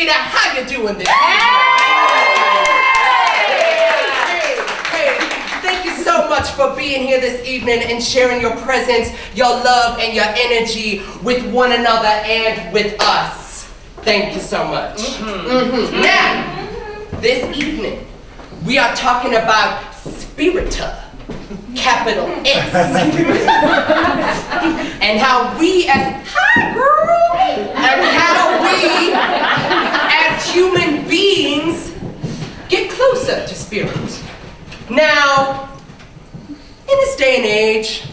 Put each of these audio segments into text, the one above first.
Theatre. How you doing this? Hey, thank you so much for being here this evening and sharing your presence, your love, and your energy with one another and with us. Thank you so much. Now, this evening, we are talking about Spirita, capital S, and how we as, hi girl, and how we as human beings get closer to spirit. Now, in this day and age,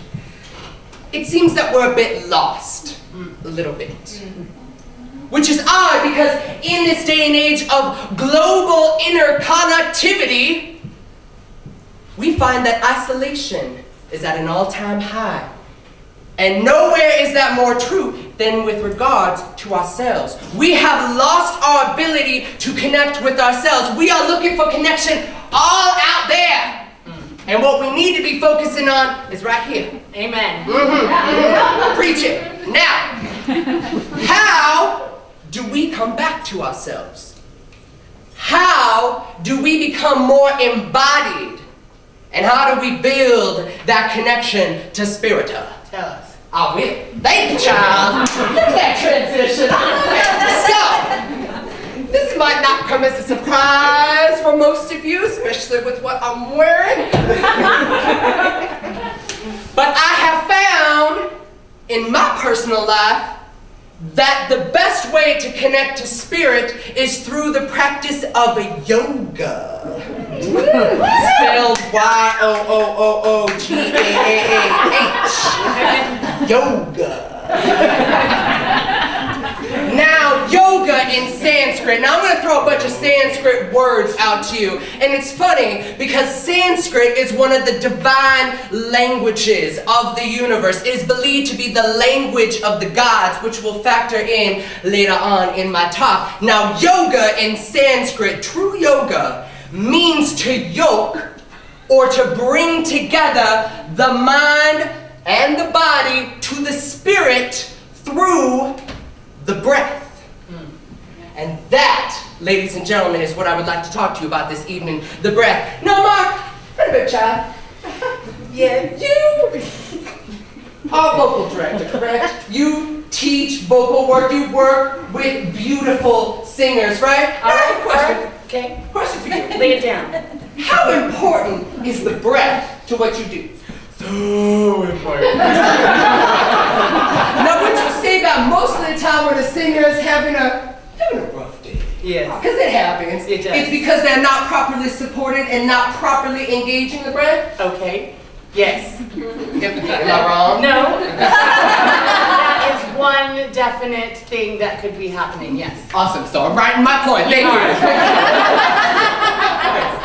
it seems that we're a bit lost, a little bit. Which is odd because in this day and age of global interconnectivity, we find that isolation is at an all-time high. And nowhere is that more true than with regards to ourselves. We have lost our ability to connect with ourselves. We are looking for connection all out there. And what we need to be focusing on is right here. Amen. Preach it. Now, how do we come back to ourselves? How do we become more embodied? And how do we build that connection to Spirita? Tell us. I will. Thank you, child. Look at that transition. So, this might not come as a surprise for most of you, especially with what I'm wearing. But I have found in my personal life that the best way to connect to spirit is through the practice of yoga. Spelled Y-O-O-O-O-G-A-A-H. Yoga. Now, yoga in Sanskrit. Now, I'm going to throw a bunch of Sanskrit words out to you. And it's funny because Sanskrit is one of the divine languages of the universe. It is believed to be the language of the gods, which we'll factor in later on in my talk. Now, yoga in Sanskrit, true yoga, means to yoke or to bring together the mind and the body to the spirit through the breath. And that, ladies and gentlemen, is what I would like to talk to you about this evening, the breath. No, Mark, wait a minute, child. Yeah, you are vocal director, correct? You teach vocal work, you work with beautiful singers, right? All right, question. Okay. Question for you. Lay it down. How important is the breath to what you do? So important. Now, would you say that most of the time when a singer is having a rough day? Yes. Because it happens. It does. It's because they're not properly supported and not properly engaging the breath? Okay. Yes. Am I wrong? No. That is one definite thing that could be happening, yes. Awesome. So I'm right in my point. Thank you.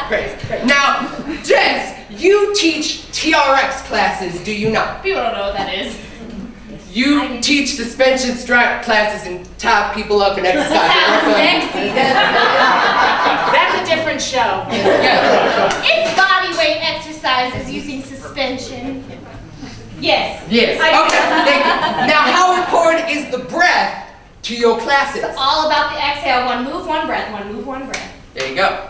Great. Now, Jess, you teach TRX classes, do you not? People don't know what that is. You teach suspension strap classes and tie people up and exercise. Sounds sexy, doesn't it? That's a different show. Yeah. It's body weight exercises using suspension. Yes. Yes. I do. Okay. Thank you. Now, how important is the breath to your classes? It's all about the exhale. One move, one breath. One move, one breath. There you go.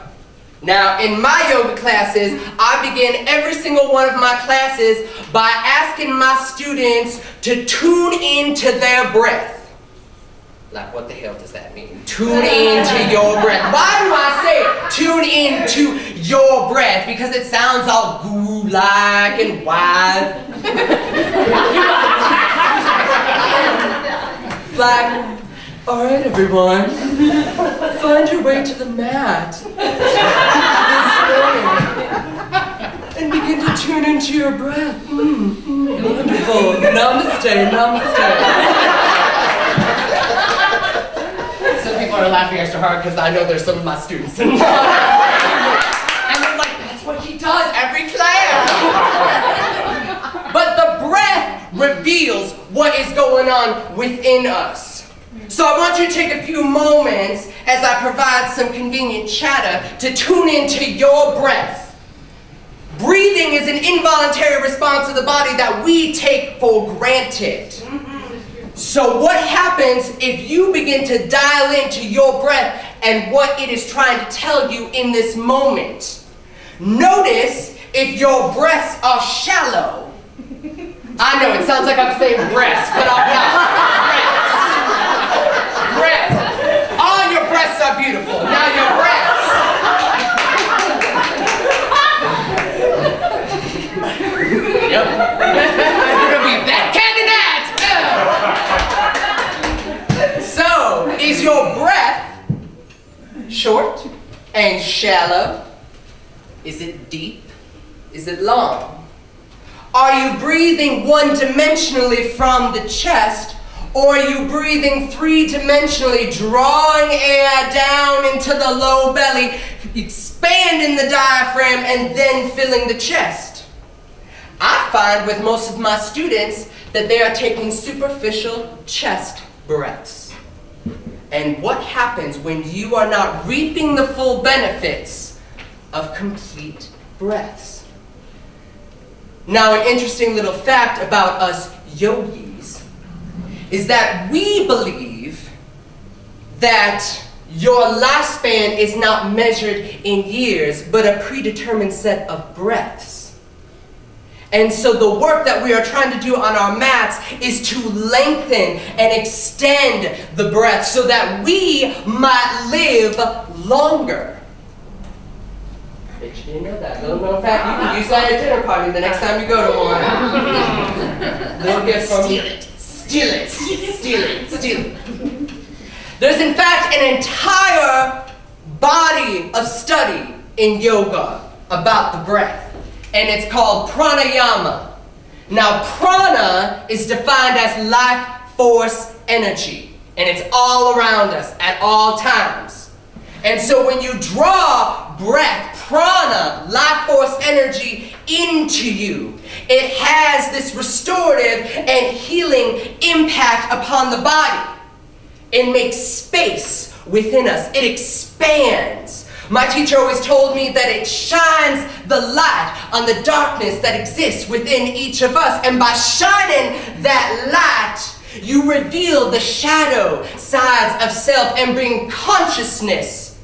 Now, in my yoga classes, I begin every single one of my classes by asking my students to tune into their breath. Like, what the hell does that mean? Tune into your breath. Why do I say tune into your breath? Because it sounds all guru-like and wise. Like, all right, everyone, find your way to the mat this morning and begin to tune into your breath. Wonderful. Namaste, namaste. Some people are laughing extra hard because I know there's some of my students in and I'm like, that's what he does every class. But the breath reveals what is going on within us. So I want you to take a few moments as I provide some convenient chatter to tune into your breath. Breathing is an involuntary response of the body that we take for granted. So what happens if you begin to dial into your breath and what it is trying to tell you in this moment? Notice if your breaths are shallow. I know, it sounds like I'm saying breasts, but I'm not. Breaths. All your breasts are beautiful. Now your breaths. Yep. You're going to be that candidate. So, is your breath short and shallow? Is it deep? Is it long? Are you breathing one-dimensionally from the chest, or are you breathing three-dimensionally, drawing air down into the low belly, expanding the diaphragm, and then filling the chest? I find with most of my students that they are taking superficial chest breaths. And what happens when you are not reaping the full benefits of complete breaths? Now, an interesting little fact about us yogis is that we believe that your lifespan is not measured in years, but a predetermined set of breaths. And so the work that we are trying to do on our mats is to lengthen and extend the breath so that we might live longer. Bet you didn't know that. Little known fact, you can use that at dinner party the next time you go to one. Little gift from you. Steal it. Steal it. Steal it. There's in fact an entire body of study in yoga about the breath. And it's called pranayama. Now, prana is defined as life force energy. And it's all around us at all times. And so when you draw breath, prana, life force energy into you, it has this restorative and healing impact upon the body. It makes space within us. It expands. My teacher always told me that it shines the light on the darkness that exists within each of us. And by shining that light, you reveal the shadow sides of self and bring consciousness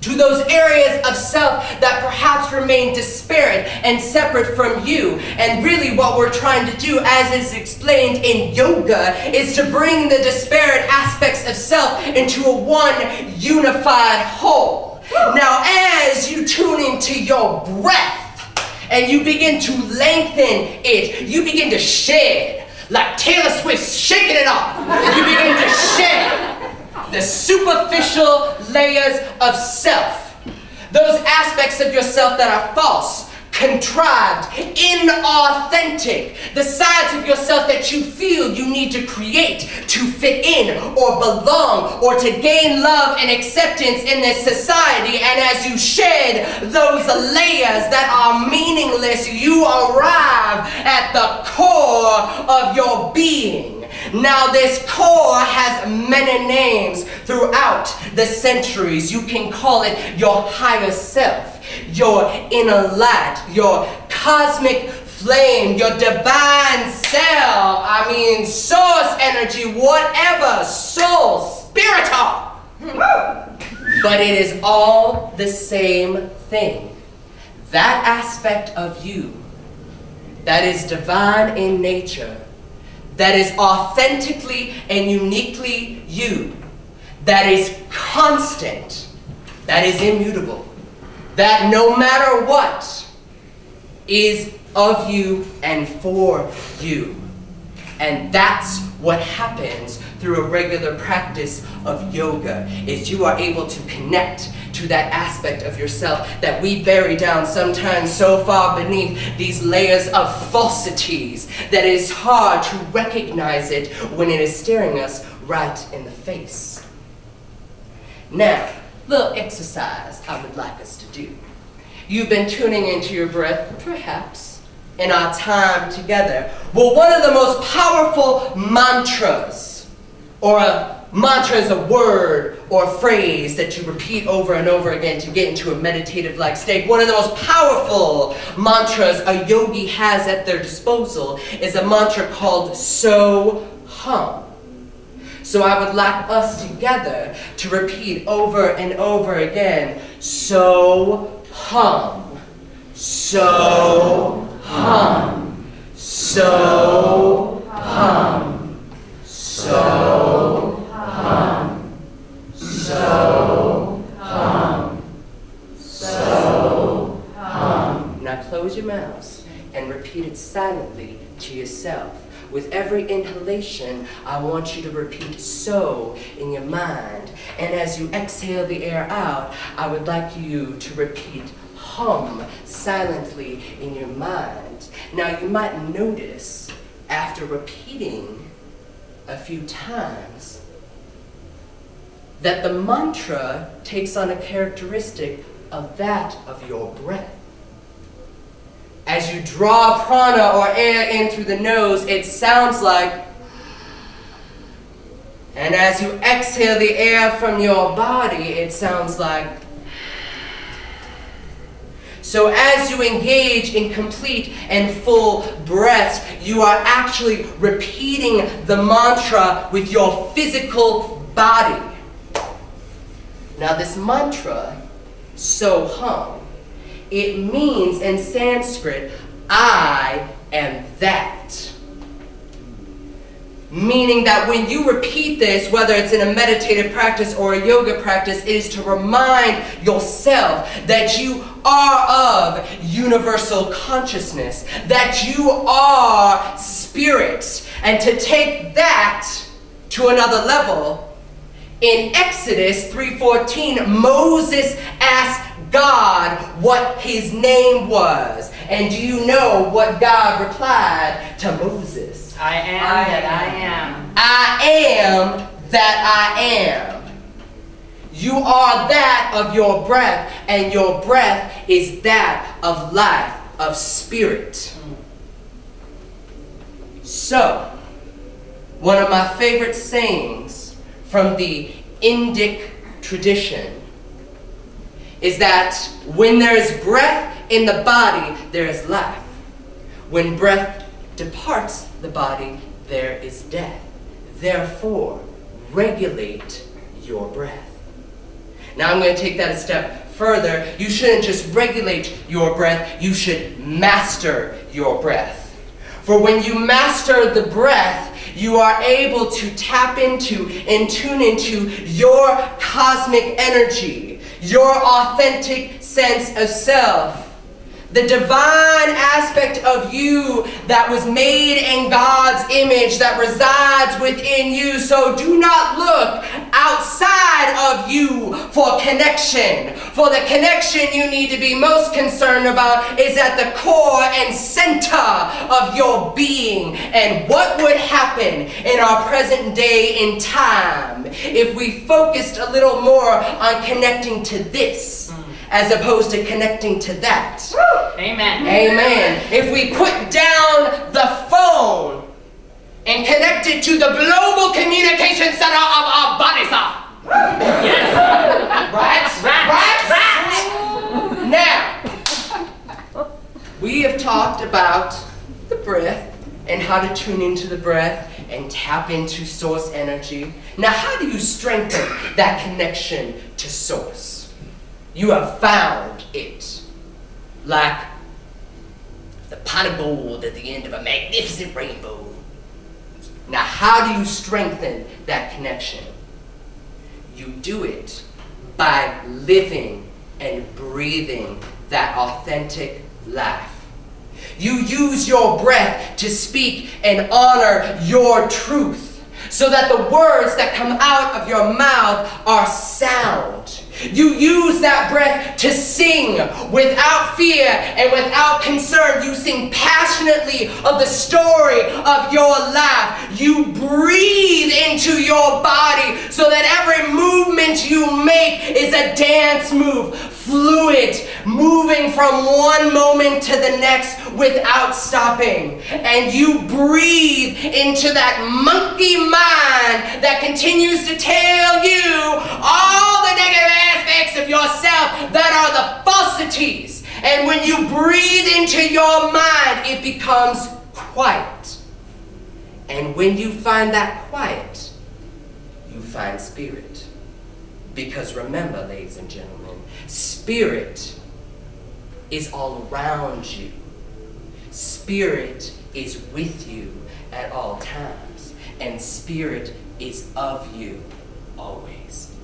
to those areas of self that perhaps remain disparate and separate from you. And really what we're trying to do, as is explained in yoga, is to bring the disparate aspects of self into a one unified whole. Now, as you tune into your breath and you begin to lengthen it, you begin to shed, like Taylor Swift shaking it off. You begin to shed the superficial layers of self, those aspects of yourself that are false, contrived, inauthentic, the sides of yourself that you feel you need to create to fit in or belong or to gain love and acceptance in this society. And as you shed those layers that are meaningless, you arrive at the core of your being. Now, this core has many names throughout the centuries. You can call it your higher self, your inner light, your cosmic flame, your divine self, source energy, whatever, soul, spiritual. But it is all the same thing. That aspect of you that is divine in nature, that is authentically and uniquely you, that is constant, that is immutable, that no matter what is of you and for you. And that's what happens through a regular practice of yoga, is you are able to connect to that aspect of yourself that we bury down sometimes so far beneath these layers of falsities that it's hard to recognize it when it is staring us right in the face. Now, little exercise I would like us to do. You've been tuning into your breath, perhaps, in our time together. Well, one of the most powerful mantras, or a mantra is a word or a phrase that you repeat over and over again to get into a meditative-like state. One of the most powerful mantras a yogi has at their disposal is a mantra called So Hum. So I would like us together to repeat over and over again, so hum, so hum, so hum, so hum, so hum, so hum. Now close your mouths and repeat it silently to yourself. With every inhalation, I want you to repeat so in your mind. And as you exhale the air out, I would like you to repeat hum silently in your mind. Now you might notice, after repeating a few times, that the mantra takes on a characteristic of that of your breath. As you draw prana or air in through the nose, it sounds like, and as you exhale the air from your body, it sounds like. So as you engage in complete and full breaths, you are actually repeating the mantra with your physical body. Now this mantra, so hum, it means in Sanskrit, I am that. Meaning that when you repeat this, whether it's in a meditative practice or a yoga practice, it is to remind yourself that you are of universal consciousness, that you are spirit. And to take that to another level, in Exodus 3:14, Moses asked God what his name was. And do you know what God replied to Moses? I am that I am. I am that I am. You are that of your breath, and your breath is that of life, of spirit. So, one of my favorite sayings from the Indic tradition is that when there is breath in the body, there is life. When breath departs the body, there is death. Therefore, regulate your breath. Now I'm going to take that a step further. You shouldn't just regulate your breath, you should master your breath. For when you master the breath, you are able to tap into and tune into your cosmic energy, your authentic sense of self, the divine aspect of you that was made in God's image that resides within you. So do not look outside of you for connection. For the connection you need to be most concerned about is at the core and center of your being. And what would happen in our present day in time if we focused a little more on connecting to this as opposed to connecting to that? Amen. Amen. If we put down the phone and connect it to the global communication center of our bodies. Yes. Right? Now, we have talked about the breath and how to tune into the breath and tap into source energy. Now, how do you strengthen that connection to source? You have found it, like the pot of gold at the end of a magnificent rainbow. Now, how do you strengthen that connection? You do it by living and breathing that authentic life. You use your breath to speak and honor your truth, so that the words that come out of your mouth are sound. You use that breath to sing without fear and without concern. You sing passionately of the story of your life. You breathe into your body so that every movement you make is a dance move, fluid, moving from one moment to the next without stopping. And you breathe into that monkey mind that continues to tell you all the negative aspects of yourself that are the falsities. And when you breathe into your mind, it becomes quiet. And when you find that quiet, find spirit. Because remember, ladies and gentlemen, spirit is all around you. Spirit is with you at all times. And spirit is of you always.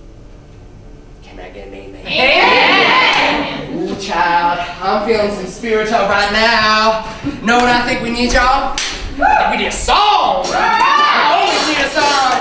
Can I get an amen? Amen. Ooh, child, I'm feeling some spiritual right now. Know what I think we need, y'all? I think we need a song. I always need a song.